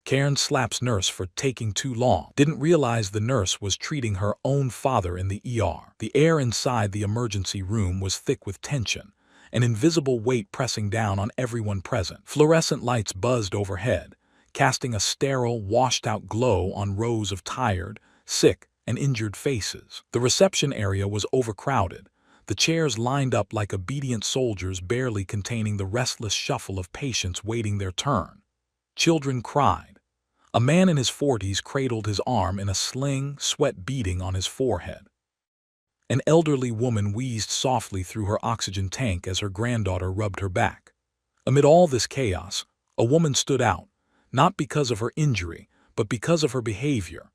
Karen slaps nurse for taking too long. Didn't realize the nurse was treating her own father in the ER. The air inside the emergency room was thick with tension, an invisible weight pressing down on everyone present. Fluorescent lights buzzed overhead, casting a sterile, washed-out glow on rows of tired, sick, and injured faces. The reception area was overcrowded, the chairs lined up like obedient soldiers barely containing the restless shuffle of patients waiting their turn. Children cried. A man in his 40s cradled his arm in a sling, sweat beading on his forehead. An elderly woman wheezed softly through her oxygen tank as her granddaughter rubbed her back. Amid all this chaos, a woman stood out, not because of her injury, but because of her behavior.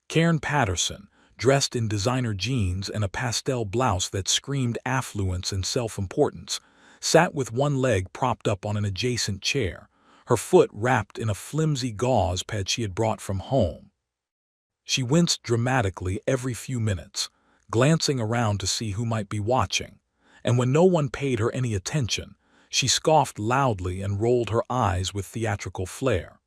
Karen Patterson, dressed in designer jeans and a pastel blouse that screamed affluence and self-importance, sat with one leg propped up on an adjacent chair, her foot wrapped in a flimsy gauze pad she had brought from home. She winced dramatically every few minutes, glancing around to see who might be watching, and when no one paid her any attention, she scoffed loudly and rolled her eyes with theatrical flair.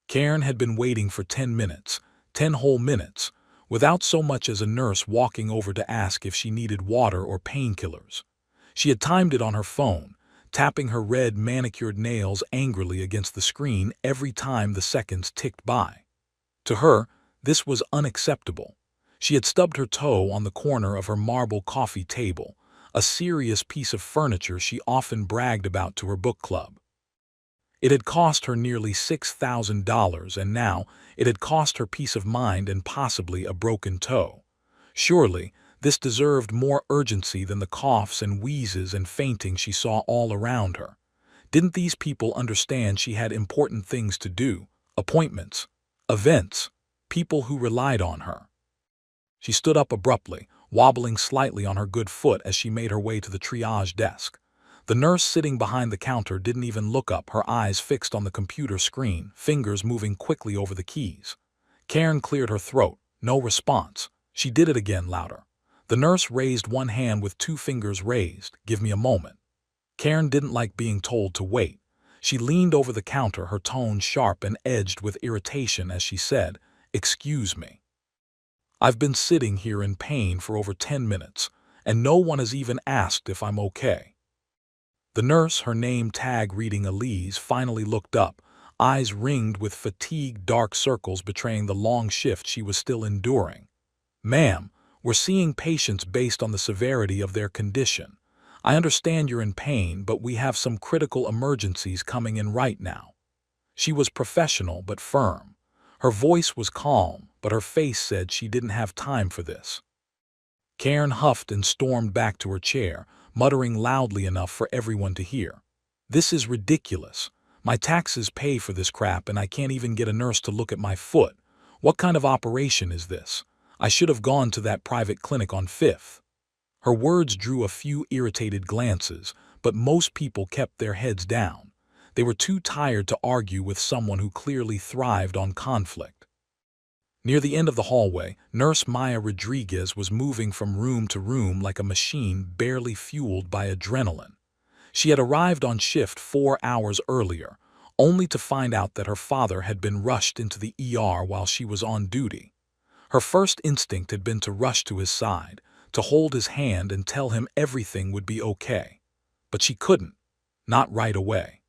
Karen had been waiting for 10 minutes, 10 whole minutes, without so much as a nurse walking over to ask if she needed water or painkillers. She had timed it on her phone, tapping her red manicured nails angrily against the screen every time the seconds ticked by. To her, this was unacceptable. She had stubbed her toe on the corner of her marble coffee table, a serious piece of furniture she often bragged about to her book club. It had cost her nearly $6,000, and now it had cost her peace of mind and possibly a broken toe. Surely, this deserved more urgency than the coughs and wheezes and fainting she saw all around her. Didn't these people understand she had important things to do, appointments, events, people who relied on her? She stood up abruptly, wobbling slightly on her good foot as she made her way to the triage desk. The nurse sitting behind the counter didn't even look up, her eyes fixed on the computer screen, fingers moving quickly over the keys. Karen cleared her throat. No response. She did it again, louder. The nurse raised one hand with 2 fingers raised. Give me a moment. Karen didn't like being told to wait. She leaned over the counter, her tone sharp and edged with irritation as she said, "Excuse me. I've been sitting here in pain for over 10 minutes, and no one has even asked if I'm okay." The nurse, her name tag reading Elise, finally looked up, eyes ringed with fatigue, dark circles betraying the long shift she was still enduring. "Ma'am, we're seeing patients based on the severity of their condition. I understand you're in pain, but we have some critical emergencies coming in right now." She was professional but firm. Her voice was calm, but her face said she didn't have time for this. Karen huffed and stormed back to her chair, muttering loudly enough for everyone to hear. "This is ridiculous. My taxes pay for this crap and I can't even get a nurse to look at my foot. What kind of operation is this? I should have gone to that private clinic on 5th. Her words drew a few irritated glances, but most people kept their heads down. They were too tired to argue with someone who clearly thrived on conflict. Near the end of the hallway, Nurse Maya Rodriguez was moving from room to room like a machine barely fueled by adrenaline. She had arrived on shift 4 hours earlier, only to find out that her father had been rushed into the ER while she was on duty. Her first instinct had been to rush to his side, to hold his hand and tell him everything would be okay. But she couldn't, not right away.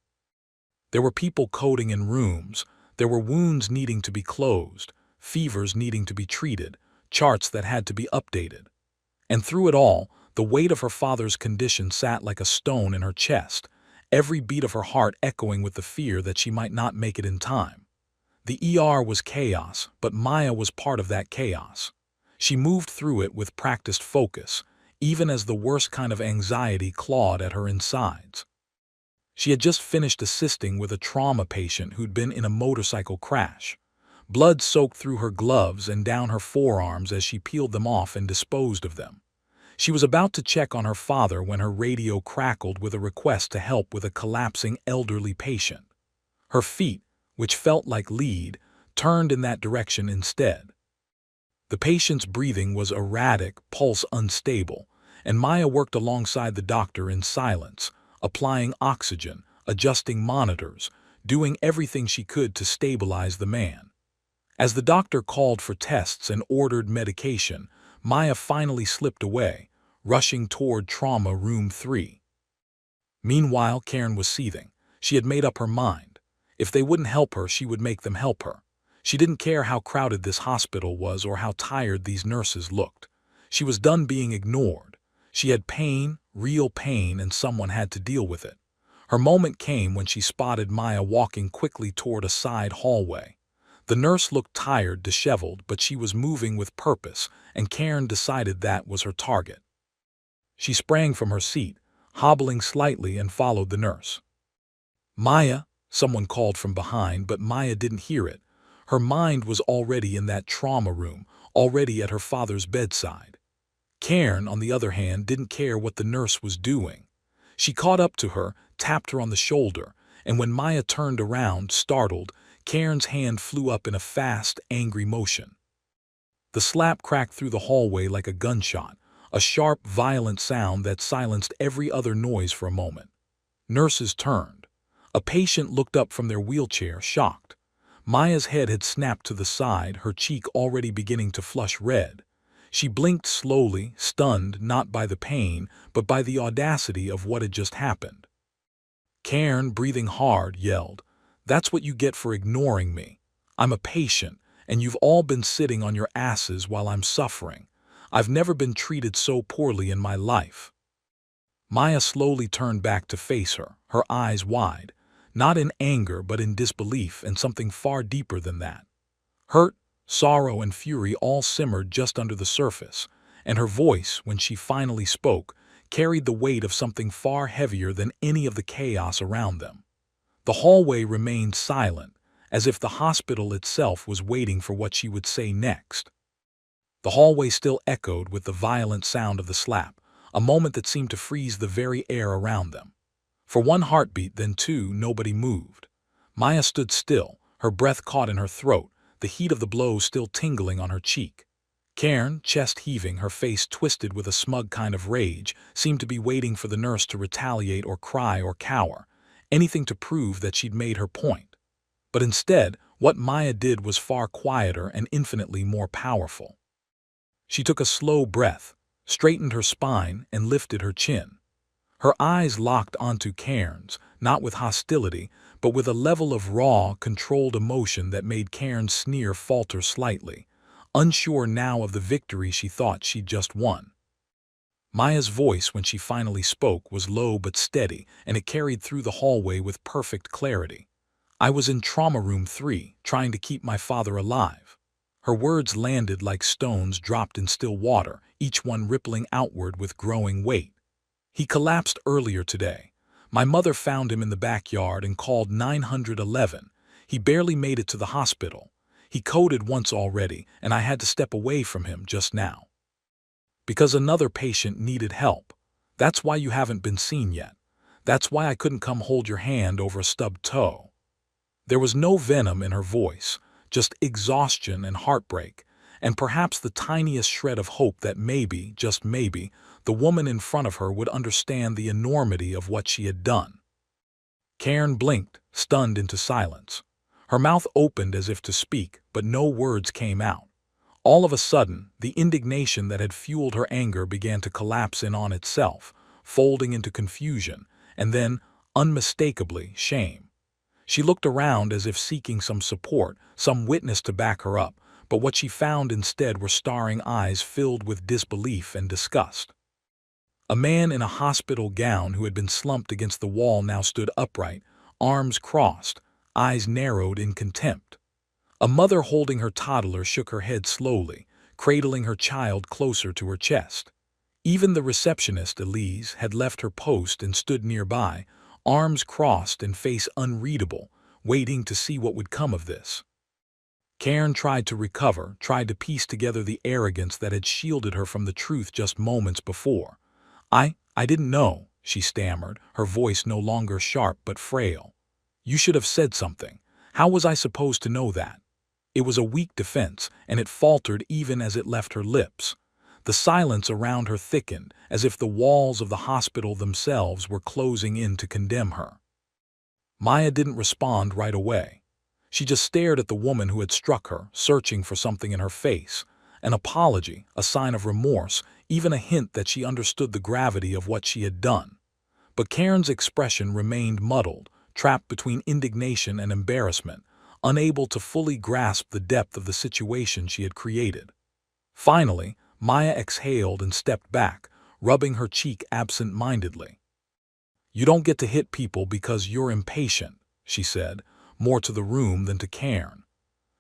There were people coding in rooms, there were wounds needing to be closed, fevers needing to be treated, charts that had to be updated. And through it all, the weight of her father's condition sat like a stone in her chest, every beat of her heart echoing with the fear that she might not make it in time. The ER was chaos, but Maya was part of that chaos. She moved through it with practiced focus, even as the worst kind of anxiety clawed at her insides. She had just finished assisting with a trauma patient who'd been in a motorcycle crash. Blood soaked through her gloves and down her forearms as she peeled them off and disposed of them. She was about to check on her father when her radio crackled with a request to help with a collapsing elderly patient. Her feet, which felt like lead, turned in that direction instead. The patient's breathing was erratic, pulse unstable, and Maya worked alongside the doctor in silence, applying oxygen, adjusting monitors, doing everything she could to stabilize the man. As the doctor called for tests and ordered medication, Maya finally slipped away, rushing toward trauma room 3. Meanwhile, Karen was seething. She had made up her mind. If they wouldn't help her, she would make them help her. She didn't care how crowded this hospital was or how tired these nurses looked. She was done being ignored. She had pain, real pain, and someone had to deal with it. Her moment came when she spotted Maya walking quickly toward a side hallway. The nurse looked tired, disheveled, but she was moving with purpose, and Karen decided that was her target. She sprang from her seat, hobbling slightly, and followed the nurse. "Maya," someone called from behind, but Maya didn't hear it. Her mind was already in that trauma room, already at her father's bedside. Karen, on the other hand, didn't care what the nurse was doing. She caught up to her, tapped her on the shoulder, and when Maya turned around, startled, Karen's hand flew up in a fast, angry motion. The slap cracked through the hallway like a gunshot, a sharp, violent sound that silenced every other noise for a moment. Nurses turned. A patient looked up from their wheelchair, shocked. Maya's head had snapped to the side, her cheek already beginning to flush red. She blinked slowly, stunned not by the pain, but by the audacity of what had just happened. Karen, breathing hard, yelled, "That's what you get for ignoring me. I'm a patient, and you've all been sitting on your asses while I'm suffering. I've never been treated so poorly in my life." Maya slowly turned back to face her, her eyes wide, not in anger but in disbelief and something far deeper than that. Hurt, sorrow, and fury all simmered just under the surface, and her voice, when she finally spoke, carried the weight of something far heavier than any of the chaos around them. The hallway remained silent, as if the hospital itself was waiting for what she would say next. The hallway still echoed with the violent sound of the slap, a moment that seemed to freeze the very air around them. For one heartbeat, then two, nobody moved. Maya stood still, her breath caught in her throat, the heat of the blow still tingling on her cheek. Karen, chest heaving, her face twisted with a smug kind of rage, seemed to be waiting for the nurse to retaliate or cry or cower, anything to prove that she'd made her point. But instead, what Maya did was far quieter and infinitely more powerful. She took a slow breath, straightened her spine, and lifted her chin. Her eyes locked onto Karen's, not with hostility, but with a level of raw, controlled emotion that made Karen's sneer falter slightly, unsure now of the victory she thought she'd just won. Maya's voice, when she finally spoke, was low but steady, and it carried through the hallway with perfect clarity. "I was in trauma room 3, trying to keep my father alive." Her words landed like stones dropped in still water, each one rippling outward with growing weight. "He collapsed earlier today. My mother found him in the backyard and called 911. He barely made it to the hospital. He coded once already, and I had to step away from him just now. Because another patient needed help. That's why you haven't been seen yet. That's why I couldn't come hold your hand over a stubbed toe." There was no venom in her voice, just exhaustion and heartbreak, and perhaps the tiniest shred of hope that maybe, just maybe, the woman in front of her would understand the enormity of what she had done. Karen blinked, stunned into silence. Her mouth opened as if to speak, but no words came out. All of a sudden, the indignation that had fueled her anger began to collapse in on itself, folding into confusion, and then, unmistakably, shame. She looked around as if seeking some support, some witness to back her up, but what she found instead were staring eyes filled with disbelief and disgust. A man in a hospital gown who had been slumped against the wall now stood upright, arms crossed, eyes narrowed in contempt. A mother holding her toddler shook her head slowly, cradling her child closer to her chest. Even the receptionist, Elise, had left her post and stood nearby, arms crossed and face unreadable, waiting to see what would come of this. Karen tried to recover, tried to piece together the arrogance that had shielded her from the truth just moments before. I didn't know," she stammered, her voice no longer sharp but frail. "You should have said something. How was I supposed to know that?" It was a weak defense, and it faltered even as it left her lips. The silence around her thickened, as if the walls of the hospital themselves were closing in to condemn her. Maya didn't respond right away. She just stared at the woman who had struck her, searching for something in her face. An apology, a sign of remorse, even a hint that she understood the gravity of what she had done. But Karen's expression remained muddled, trapped between indignation and embarrassment, unable to fully grasp the depth of the situation she had created. Finally, Maya exhaled and stepped back, rubbing her cheek absent-mindedly. "You don't get to hit people because you're impatient," she said, more to the room than to Karen.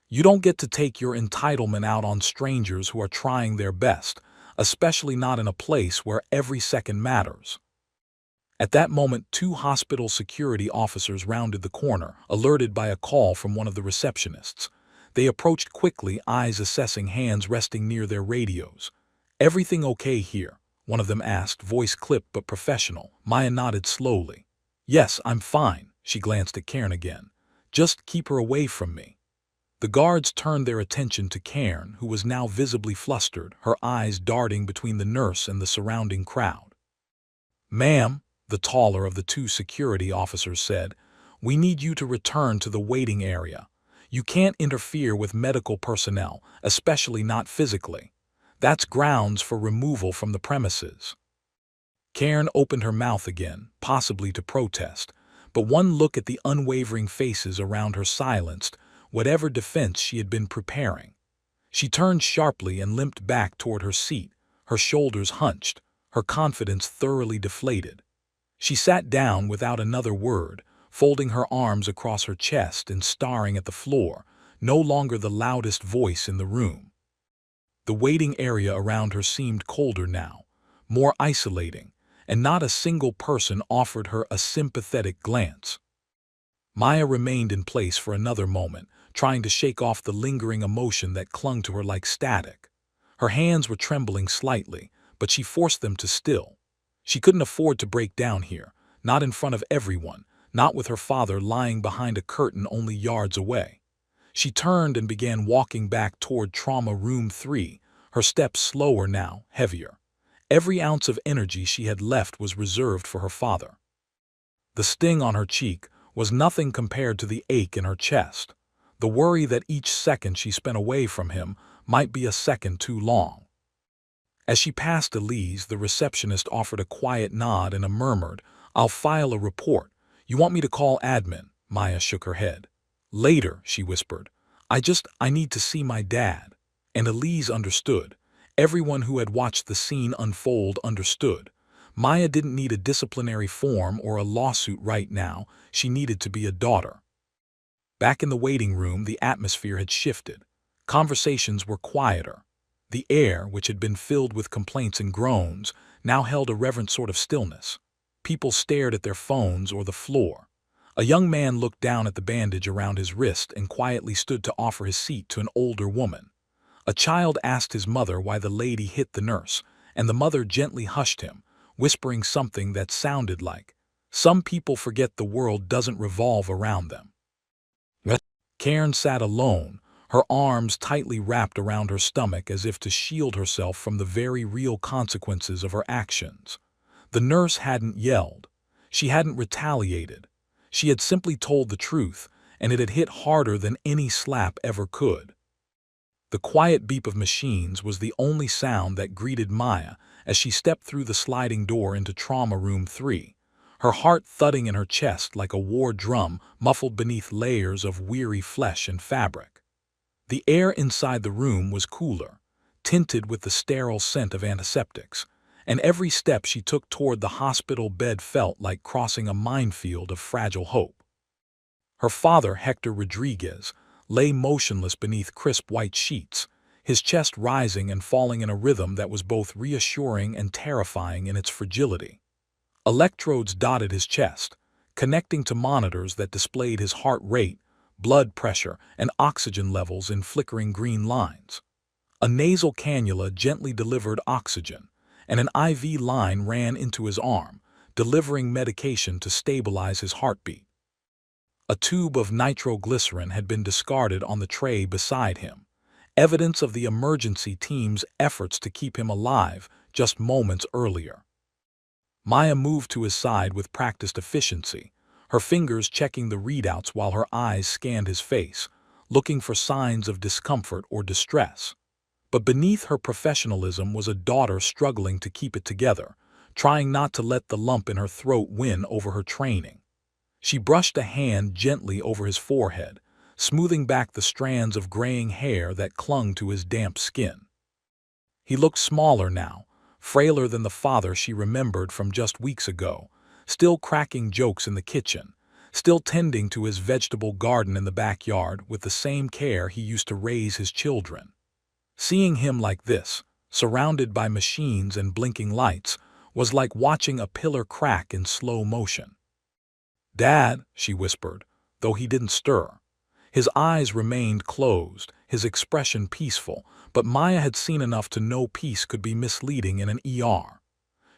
"You don't get to take your entitlement out on strangers who are trying their best, especially not in a place where every second matters." At that moment, two hospital security officers rounded the corner, alerted by a call from one of the receptionists. They approached quickly, eyes assessing, hands resting near their radios. "Everything okay here?" one of them asked, voice clipped but professional. Maya nodded slowly. "Yes, I'm fine." She glanced at Karen again. "Just keep her away from me." The guards turned their attention to Karen, who was now visibly flustered, her eyes darting between the nurse and the surrounding crowd. "Ma'am," the taller of the two security officers said, "we need you to return to the waiting area. You can't interfere with medical personnel, especially not physically. That's grounds for removal from the premises." Karen opened her mouth again, possibly to protest, but one look at the unwavering faces around her silenced whatever defense she had been preparing. She turned sharply and limped back toward her seat, her shoulders hunched, her confidence thoroughly deflated. She sat down without another word, folding her arms across her chest and staring at the floor, no longer the loudest voice in the room. The waiting area around her seemed colder now, more isolating, and not a single person offered her a sympathetic glance. Maya remained in place for another moment, trying to shake off the lingering emotion that clung to her like static. Her hands were trembling slightly, but she forced them to still. She couldn't afford to break down here, not in front of everyone, not with her father lying behind a curtain only yards away. She turned and began walking back toward Trauma Room 3, her steps slower now, heavier. Every ounce of energy she had left was reserved for her father. The sting on her cheek was nothing compared to the ache in her chest, the worry that each second she spent away from him might be a second too long. As she passed Elise, the receptionist offered a quiet nod and a murmured, "I'll file a report. You want me to call admin?" Maya shook her head. "Later," she whispered. I need to see my dad." And Elise understood. Everyone who had watched the scene unfold understood. Maya didn't need a disciplinary form or a lawsuit right now. She needed to be a daughter. Back in the waiting room, the atmosphere had shifted. Conversations were quieter. The air, which had been filled with complaints and groans, now held a reverent sort of stillness. People stared at their phones or the floor. A young man looked down at the bandage around his wrist and quietly stood to offer his seat to an older woman. A child asked his mother why the lady hit the nurse, and the mother gently hushed him, whispering something that sounded like, "Some people forget the world doesn't revolve around them." Karen sat alone, her arms tightly wrapped around her stomach as if to shield herself from the very real consequences of her actions. The nurse hadn't yelled. She hadn't retaliated. She had simply told the truth, and it had hit harder than any slap ever could. The quiet beep of machines was the only sound that greeted Maya as she stepped through the sliding door into Trauma Room 3, her heart thudding in her chest like a war drum muffled beneath layers of weary flesh and fabric. The air inside the room was cooler, tinted with the sterile scent of antiseptics, and every step she took toward the hospital bed felt like crossing a minefield of fragile hope. Her father, Hector Rodriguez, lay motionless beneath crisp white sheets, his chest rising and falling in a rhythm that was both reassuring and terrifying in its fragility. Electrodes dotted his chest, connecting to monitors that displayed his heart rate, blood pressure, and oxygen levels in flickering green lines. A nasal cannula gently delivered oxygen, and an IV line ran into his arm, delivering medication to stabilize his heartbeat. A tube of nitroglycerin had been discarded on the tray beside him, evidence of the emergency team's efforts to keep him alive just moments earlier. Maya moved to his side with practiced efficiency, her fingers checking the readouts while her eyes scanned his face, looking for signs of discomfort or distress. But beneath her professionalism was a daughter struggling to keep it together, trying not to let the lump in her throat win over her training. She brushed a hand gently over his forehead, smoothing back the strands of graying hair that clung to his damp skin. He looked smaller now, frailer than the father she remembered from just weeks ago, still cracking jokes in the kitchen, still tending to his vegetable garden in the backyard with the same care he used to raise his children. Seeing him like this, surrounded by machines and blinking lights, was like watching a pillar crack in slow motion. "Dad," she whispered, though he didn't stir. His eyes remained closed, his expression peaceful, but Maya had seen enough to know peace could be misleading in an ER.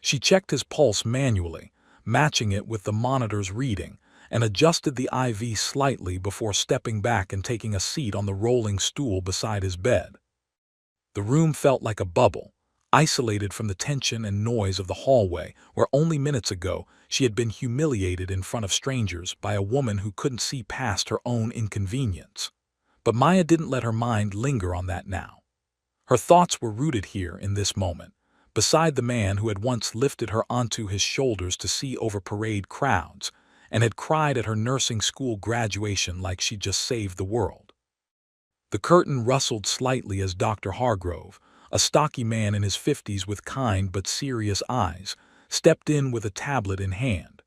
She checked his pulse manually, matching it with the monitor's reading, and adjusted the IV slightly before stepping back and taking a seat on the rolling stool beside his bed. The room felt like a bubble, isolated from the tension and noise of the hallway where only minutes ago she had been humiliated in front of strangers by a woman who couldn't see past her own inconvenience. But Maya didn't let her mind linger on that now. Her thoughts were rooted here in this moment, beside the man who had once lifted her onto his shoulders to see over parade crowds and had cried at her nursing school graduation like she'd just saved the world. The curtain rustled slightly as Dr. Hargrove, a stocky man in his 50s with kind but serious eyes, stepped in with a tablet in hand.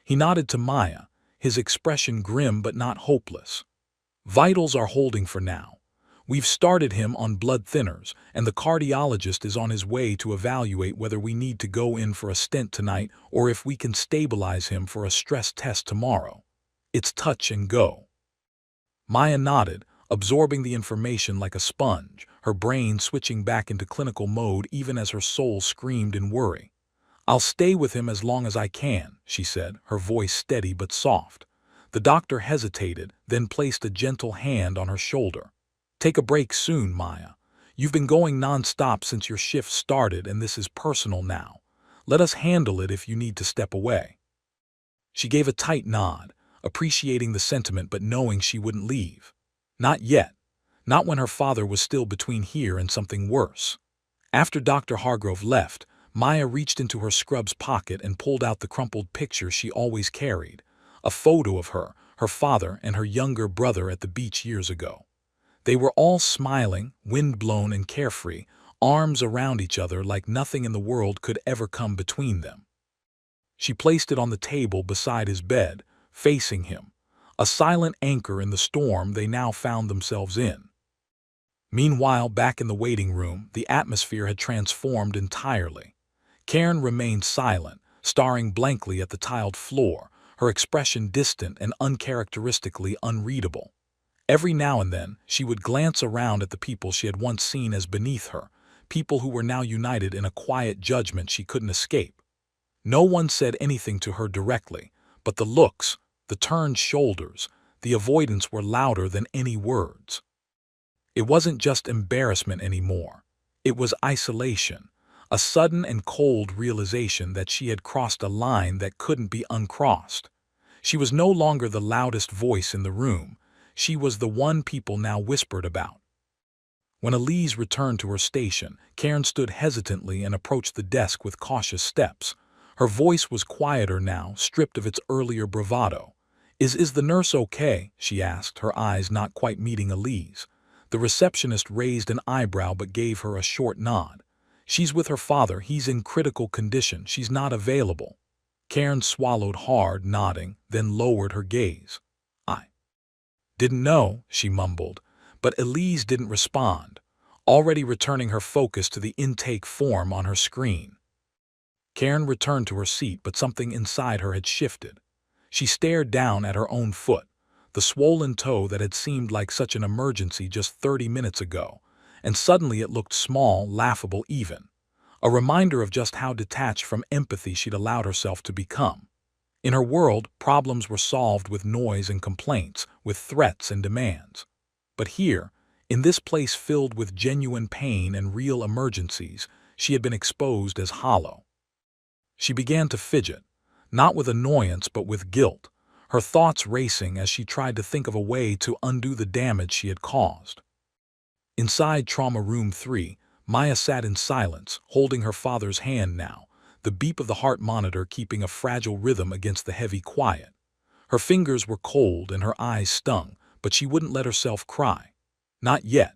He nodded to Maya, his expression grim but not hopeless. "Vitals are holding for now. We've started him on blood thinners, and the cardiologist is on his way to evaluate whether we need to go in for a stent tonight or if we can stabilize him for a stress test tomorrow. It's touch and go." Maya nodded, absorbing the information like a sponge, her brain switching back into clinical mode even as her soul screamed in worry. "I'll stay with him as long as I can," she said, her voice steady but soft. The doctor hesitated, then placed a gentle hand on her shoulder. "Take a break soon, Maya. You've been going non-stop since your shift started and this is personal now. Let us handle it if you need to step away." She gave a tight nod, appreciating the sentiment but knowing she wouldn't leave. Not yet. Not when her father was still between here and something worse. After Dr. Hargrove left, Maya reached into her scrub's pocket and pulled out the crumpled picture she always carried, a photo of her, her father, and her younger brother at the beach years ago. They were all smiling, wind-blown and carefree, arms around each other like nothing in the world could ever come between them. She placed it on the table beside his bed, facing him, a silent anchor in the storm they now found themselves in. Meanwhile, back in the waiting room, the atmosphere had transformed entirely. Karen remained silent, staring blankly at the tiled floor, her expression distant and uncharacteristically unreadable. Every now and then, she would glance around at the people she had once seen as beneath her, people who were now united in a quiet judgment she couldn't escape. No one said anything to her directly, but the looks, the turned shoulders, the avoidance were louder than any words. It wasn't just embarrassment anymore. It was isolation, a sudden and cold realization that she had crossed a line that couldn't be uncrossed. She was no longer the loudest voice in the room. She was the one people now whispered about. When Elise returned to her station, Karen stood hesitantly and approached the desk with cautious steps. Her voice was quieter now, stripped of its earlier bravado. Is the nurse okay?" she asked, her eyes not quite meeting Elise. The receptionist raised an eyebrow but gave her a short nod. "She's with her father. He's in critical condition. She's not available." Karen swallowed hard, nodding, then lowered her gaze. "I didn't know," she mumbled, but Elise didn't respond, already returning her focus to the intake form on her screen. Karen returned to her seat, but something inside her had shifted. She stared down at her own foot, the swollen toe that had seemed like such an emergency just 30 minutes ago, and suddenly it looked small, laughable even, a reminder of just how detached from empathy she'd allowed herself to become. In her world, problems were solved with noise and complaints, with threats and demands. But here, in this place filled with genuine pain and real emergencies, she had been exposed as hollow. She began to fidget, not with annoyance but with guilt, her thoughts racing as she tried to think of a way to undo the damage she had caused. Inside Trauma Room 3, Maya sat in silence, holding her father's hand now, the beep of the heart monitor keeping a fragile rhythm against the heavy quiet. Her fingers were cold and her eyes stung, but she wouldn't let herself cry. Not yet.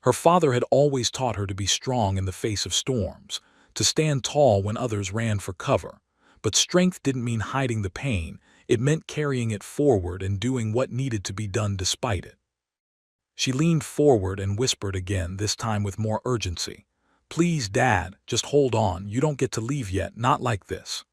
Her father had always taught her to be strong in the face of storms, to stand tall when others ran for cover. But strength didn't mean hiding the pain, it meant carrying it forward and doing what needed to be done despite it. She leaned forward and whispered again, this time with more urgency. "Please, Dad, just hold on, you don't get to leave yet, not like this."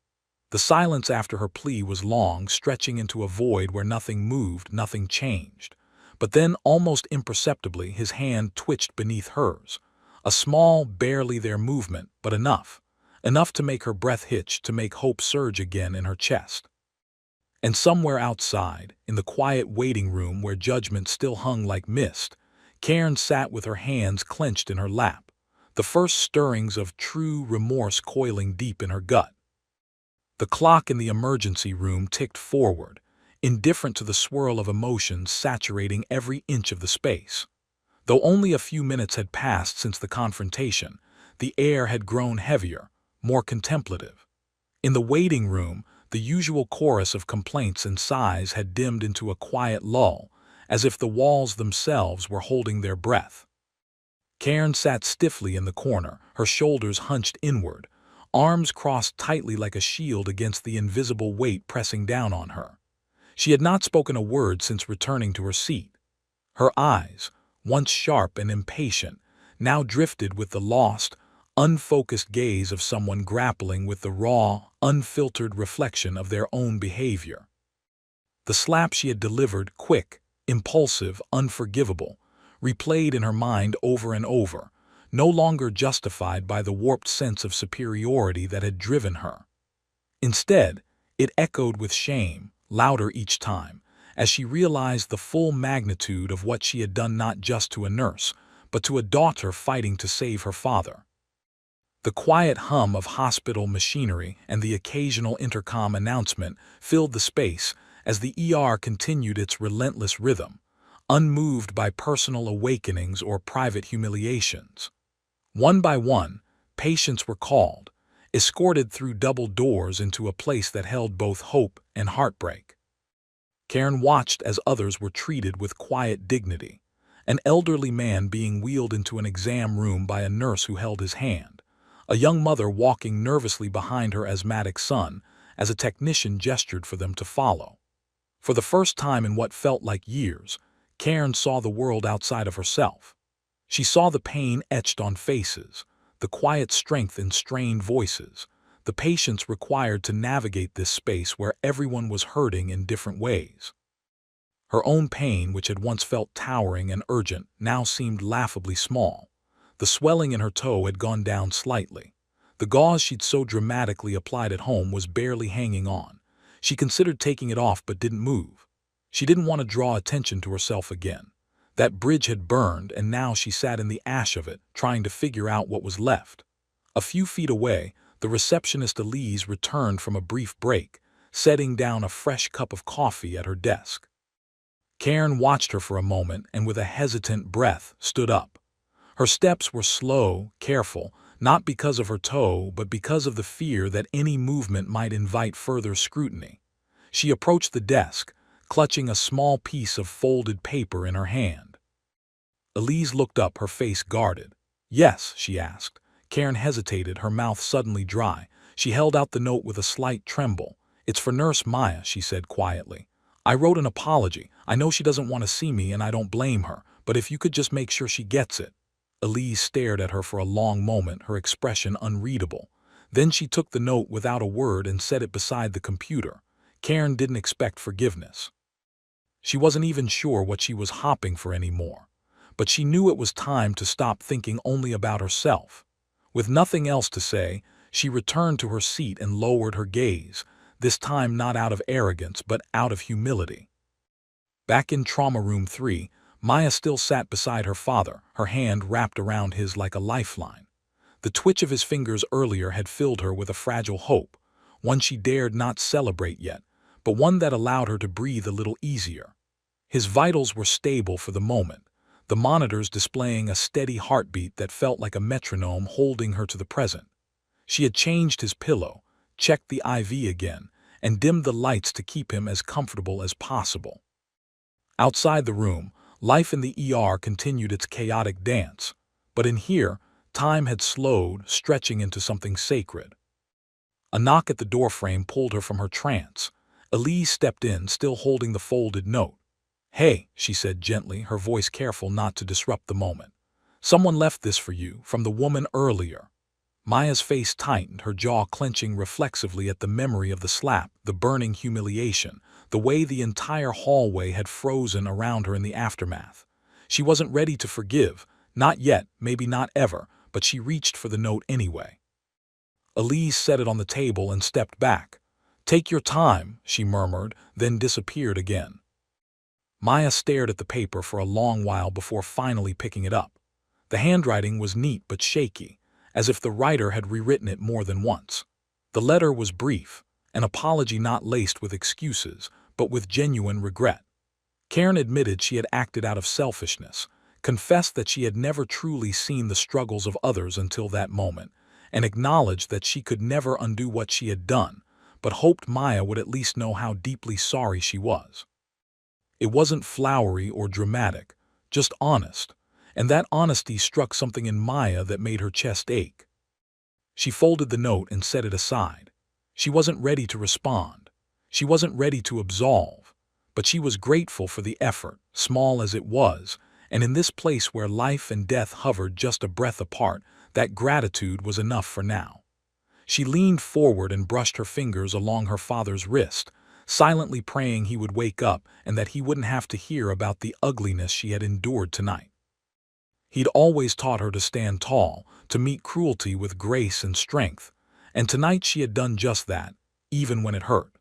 The silence after her plea was long, stretching into a void where nothing moved, nothing changed. But then, almost imperceptibly, his hand twitched beneath hers. A small, barely there movement, but enough. Enough to make her breath hitch, to make hope surge again in her chest. And somewhere outside, in the quiet waiting room where judgment still hung like mist, Karen sat with her hands clenched in her lap, the first stirrings of true remorse coiling deep in her gut. The clock in the emergency room ticked forward, indifferent to the swirl of emotions saturating every inch of the space. Though only a few minutes had passed since the confrontation, the air had grown heavier, more contemplative. In the waiting room, the usual chorus of complaints and sighs had dimmed into a quiet lull, as if the walls themselves were holding their breath. Karen sat stiffly in the corner, her shoulders hunched inward, arms crossed tightly like a shield against the invisible weight pressing down on her. She had not spoken a word since returning to her seat. Her eyes, once sharp and impatient, now drifted with the lost, unfocused gaze of someone grappling with the raw, unfiltered reflection of their own behavior. The slap she had delivered, quick, impulsive, unforgivable, replayed in her mind over and over, no longer justified by the warped sense of superiority that had driven her. Instead, it echoed with shame, louder each time, as she realized the full magnitude of what she had done, not just to a nurse, but to a daughter fighting to save her father. The quiet hum of hospital machinery and the occasional intercom announcement filled the space as the ER continued its relentless rhythm, unmoved by personal awakenings or private humiliations. One by one, patients were called, escorted through double doors into a place that held both hope and heartbreak. Karen watched as others were treated with quiet dignity, an elderly man being wheeled into an exam room by a nurse who held his hand, a young mother walking nervously behind her asthmatic son as a technician gestured for them to follow. For the first time in what felt like years, Karen saw the world outside of herself. She saw the pain etched on faces, the quiet strength in strained voices, the patience required to navigate this space where everyone was hurting in different ways. Her own pain, which had once felt towering and urgent, now seemed laughably small. The swelling in her toe had gone down slightly. The gauze she'd so dramatically applied at home was barely hanging on. She considered taking it off but didn't move. She didn't want to draw attention to herself again. That bridge had burned, and now she sat in the ash of it, trying to figure out what was left. A few feet away, the receptionist Elise returned from a brief break, setting down a fresh cup of coffee at her desk. Karen watched her for a moment and with a hesitant breath stood up. Her steps were slow, careful, not because of her toe, but because of the fear that any movement might invite further scrutiny. She approached the desk, clutching a small piece of folded paper in her hand. Elise looked up, her face guarded. "Yes," she asked. Karen hesitated, her mouth suddenly dry. She held out the note with a slight tremble. "It's for Nurse Maya," she said quietly. "I wrote an apology. I know she doesn't want to see me and I don't blame her, but if you could just make sure she gets it." Elise stared at her for a long moment, her expression unreadable. Then she took the note without a word and set it beside the computer. Karen didn't expect forgiveness. She wasn't even sure what she was hopping for anymore. But she knew it was time to stop thinking only about herself. With nothing else to say, she returned to her seat and lowered her gaze, this time not out of arrogance but out of humility. Back in Trauma Room 3, Maya still sat beside her father, her hand wrapped around his like a lifeline. The twitch of his fingers earlier had filled her with a fragile hope, one she dared not celebrate yet, but one that allowed her to breathe a little easier. His vitals were stable for the moment, the monitors displaying a steady heartbeat that felt like a metronome holding her to the present. She had changed his pillow, checked the IV again, and dimmed the lights to keep him as comfortable as possible. Outside the room, life in the ER continued its chaotic dance, but in here, time had slowed, stretching into something sacred. A knock at the doorframe pulled her from her trance. Elise stepped in, still holding the folded note. "Hey," she said gently, her voice careful not to disrupt the moment. "Someone left this for you, from the woman earlier." Maya's face tightened, her jaw clenching reflexively at the memory of the slap, the burning humiliation, the way the entire hallway had frozen around her in the aftermath. She wasn't ready to forgive, not yet, maybe not ever, but she reached for the note anyway. Elise set it on the table and stepped back. "Take your time," she murmured, then disappeared again. Maya stared at the paper for a long while before finally picking it up. The handwriting was neat but shaky, as if the writer had rewritten it more than once. The letter was brief, an apology not laced with excuses, but with genuine regret. Karen admitted she had acted out of selfishness, confessed that she had never truly seen the struggles of others until that moment, and acknowledged that she could never undo what she had done, but hoped Maya would at least know how deeply sorry she was. It wasn't flowery or dramatic, just honest, and that honesty struck something in Maya that made her chest ache. She folded the note and set it aside. She wasn't ready to respond. She wasn't ready to absolve, but she was grateful for the effort, small as it was, and in this place where life and death hovered just a breath apart, that gratitude was enough for now. She leaned forward and brushed her fingers along her father's wrist, silently praying he would wake up and that he wouldn't have to hear about the ugliness she had endured tonight. He'd always taught her to stand tall, to meet cruelty with grace and strength, and tonight she had done just that, even when it hurt.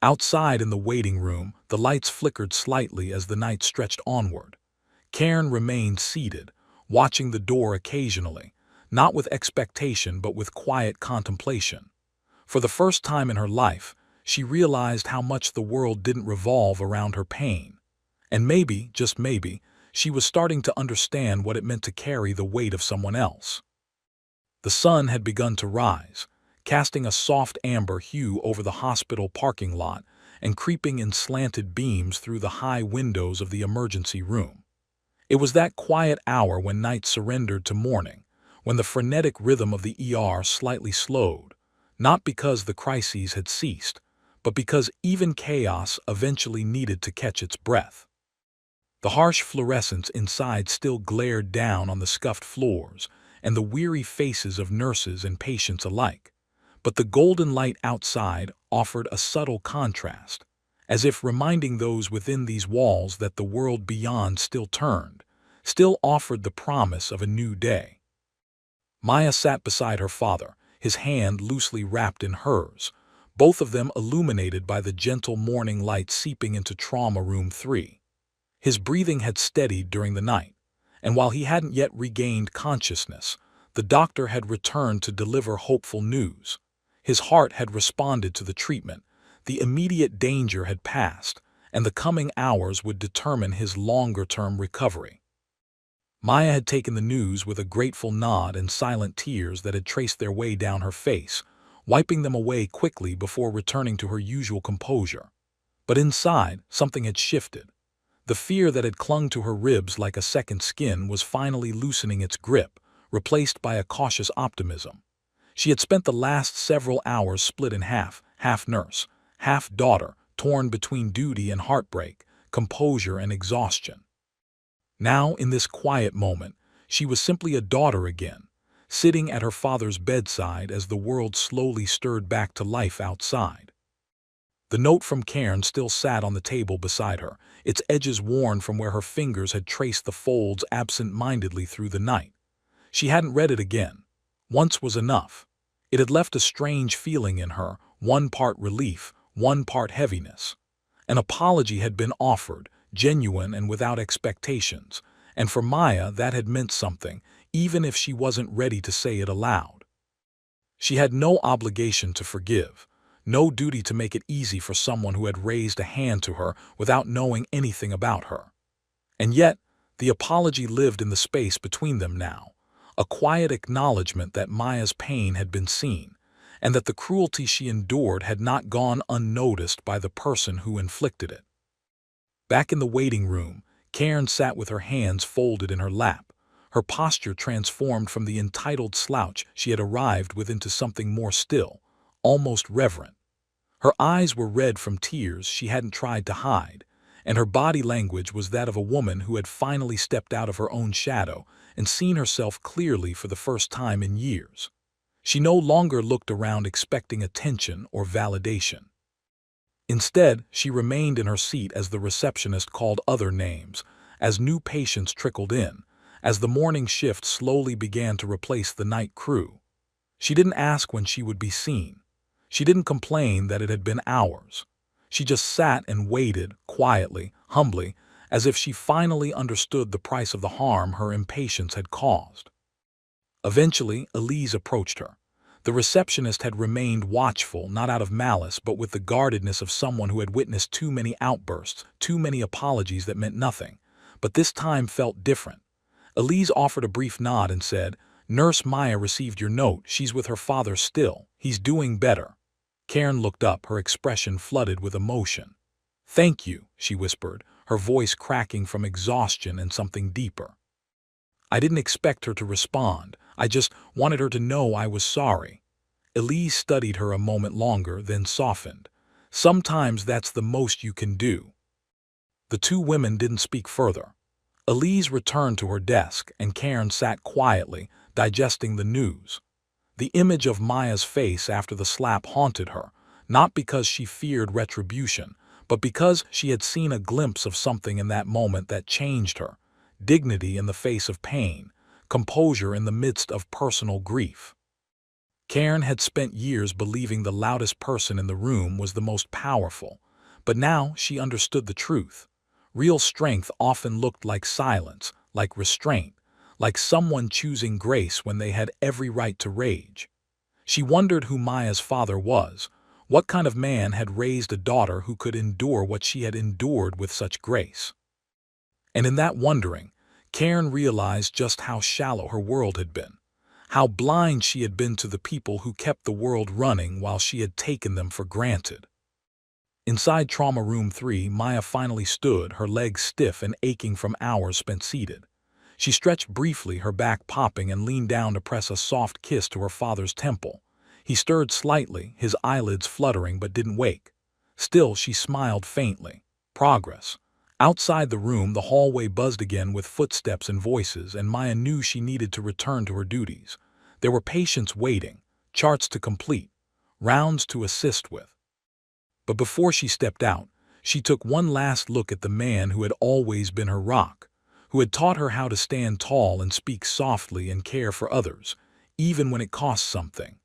Outside in the waiting room, the lights flickered slightly as the night stretched onward. Karen remained seated, watching the door occasionally, not with expectation but with quiet contemplation. For the first time in her life, she realized how much the world didn't revolve around her pain. And maybe, just maybe, she was starting to understand what it meant to carry the weight of someone else. The sun had begun to rise, casting a soft amber hue over the hospital parking lot and creeping in slanted beams through the high windows of the emergency room. It was that quiet hour when night surrendered to morning, when the frenetic rhythm of the ER slightly slowed, not because the crises had ceased, but because even chaos eventually needed to catch its breath. The harsh fluorescence inside still glared down on the scuffed floors and the weary faces of nurses and patients alike, but the golden light outside offered a subtle contrast, as if reminding those within these walls that the world beyond still turned, still offered the promise of a new day. Maya sat beside her father, his hand loosely wrapped in hers, both of them illuminated by the gentle morning light seeping into Trauma Room 3. His breathing had steadied during the night, and while he hadn't yet regained consciousness, the doctor had returned to deliver hopeful news. His heart had responded to the treatment, the immediate danger had passed, and the coming hours would determine his longer-term recovery. Maya had taken the news with a grateful nod and silent tears that had traced their way down her face, wiping them away quickly before returning to her usual composure. But inside, something had shifted. The fear that had clung to her ribs like a second skin was finally loosening its grip, replaced by a cautious optimism. She had spent the last several hours split in half nurse, half daughter, torn between duty and heartbreak, composure and exhaustion. Now, in this quiet moment, she was simply a daughter again, sitting at her father's bedside as the world slowly stirred back to life outside. The note from Karen still sat on the table beside her, its edges worn from where her fingers had traced the folds absent-mindedly through the night. She hadn't read it again. Once was enough. It had left a strange feeling in her, one part relief, one part heaviness. An apology had been offered, genuine and without expectations, and for Maya that had meant something, even if she wasn't ready to say it aloud. She had no obligation to forgive, no duty to make it easy for someone who had raised a hand to her without knowing anything about her. And yet, the apology lived in the space between them now, a quiet acknowledgement that Maya's pain had been seen, and that the cruelty she endured had not gone unnoticed by the person who inflicted it. Back in the waiting room, Karen sat with her hands folded in her lap, her posture transformed from the entitled slouch she had arrived with into something more still, almost reverent. Her eyes were red from tears she hadn't tried to hide, and her body language was that of a woman who had finally stepped out of her own shadow and seen herself clearly for the first time in years. She no longer looked around expecting attention or validation. Instead, she remained in her seat as the receptionist called other names, as new patients trickled in, as the morning shift slowly began to replace the night crew. She didn't ask when she would be seen. She didn't complain that it had been hours. She just sat and waited, quietly, humbly, as if she finally understood the price of the harm her impatience had caused. Eventually, Elise approached her. The receptionist had remained watchful, not out of malice, but with the guardedness of someone who had witnessed too many outbursts, too many apologies that meant nothing. But this time felt different. Elise offered a brief nod and said, "Nurse Maya received your note. She's with her father still. He's doing better." Karen looked up, her expression flooded with emotion. "Thank you," she whispered, her voice cracking from exhaustion and something deeper. "I didn't expect her to respond. I just wanted her to know I was sorry." Elise studied her a moment longer, then softened. "Sometimes that's the most you can do." The two women didn't speak further. Elise returned to her desk, and Karen sat quietly, digesting the news. The image of Maya's face after the slap haunted her, not because she feared retribution, but because she had seen a glimpse of something in that moment that changed her: dignity in the face of pain, composure in the midst of personal grief. Karen had spent years believing the loudest person in the room was the most powerful, but now she understood the truth. Real strength often looked like silence, like restraint, like someone choosing grace when they had every right to rage. She wondered who Maya's father was, what kind of man had raised a daughter who could endure what she had endured with such grace. And in that wondering, Karen realized just how shallow her world had been, how blind she had been to the people who kept the world running while she had taken them for granted. Inside Trauma Room 3, Maya finally stood, her legs stiff and aching from hours spent seated. She stretched briefly, her back popping, and leaned down to press a soft kiss to her father's temple. He stirred slightly, his eyelids fluttering, but didn't wake. Still, she smiled faintly. Progress. Outside the room, the hallway buzzed again with footsteps and voices, and Maya knew she needed to return to her duties. There were patients waiting, charts to complete, rounds to assist with. But before she stepped out, she took one last look at the man who had always been her rock, who had taught her how to stand tall and speak softly and care for others, even when it cost something.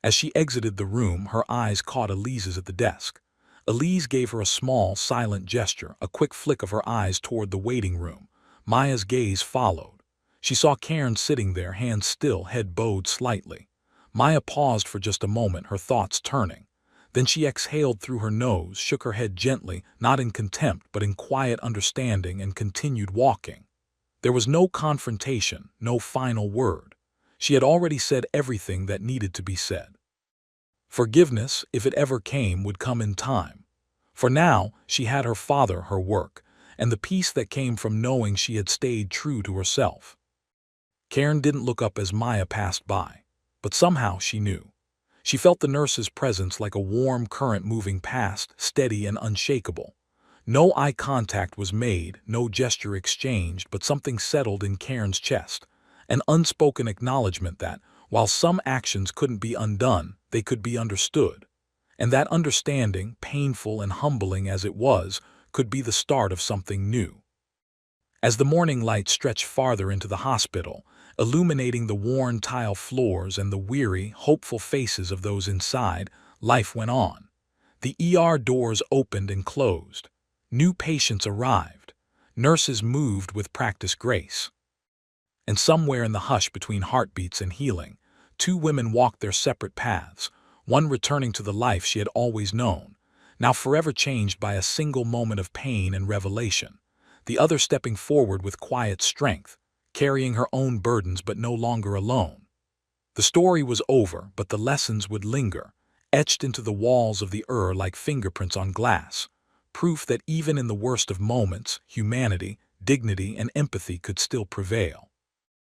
As she exited the room, her eyes caught Elise's at the desk. Elise gave her a small, silent gesture, a quick flick of her eyes toward the waiting room. Maya's gaze followed. She saw Karen sitting there, hands still, head bowed slightly. Maya paused for just a moment, her thoughts turning. Then she exhaled through her nose, shook her head gently, not in contempt but in quiet understanding, and continued walking. There was no confrontation, no final word. She had already said everything that needed to be said. Forgiveness, if it ever came, would come in time. For now, she had her father, her work, and the peace that came from knowing she had stayed true to herself. Karen didn't look up as Maya passed by, but somehow she knew. She felt the nurse's presence like a warm current moving past, steady and unshakable. No eye contact was made, no gesture exchanged, but something settled in Karen's chest, an unspoken acknowledgement that, while some actions couldn't be undone, they could be understood. And that understanding, painful and humbling as it was, could be the start of something new. As the morning light stretched farther into the hospital, illuminating the worn tile floors and the weary, hopeful faces of those inside, life went on. The ER doors opened and closed. New patients arrived. Nurses moved with practiced grace. And somewhere in the hush between heartbeats and healing, two women walked their separate paths, one returning to the life she had always known, now forever changed by a single moment of pain and revelation, the other stepping forward with quiet strength, carrying her own burdens but no longer alone. The story was over, but the lessons would linger, etched into the walls of the like fingerprints on glass, proof that even in the worst of moments, humanity, dignity, and empathy could still prevail.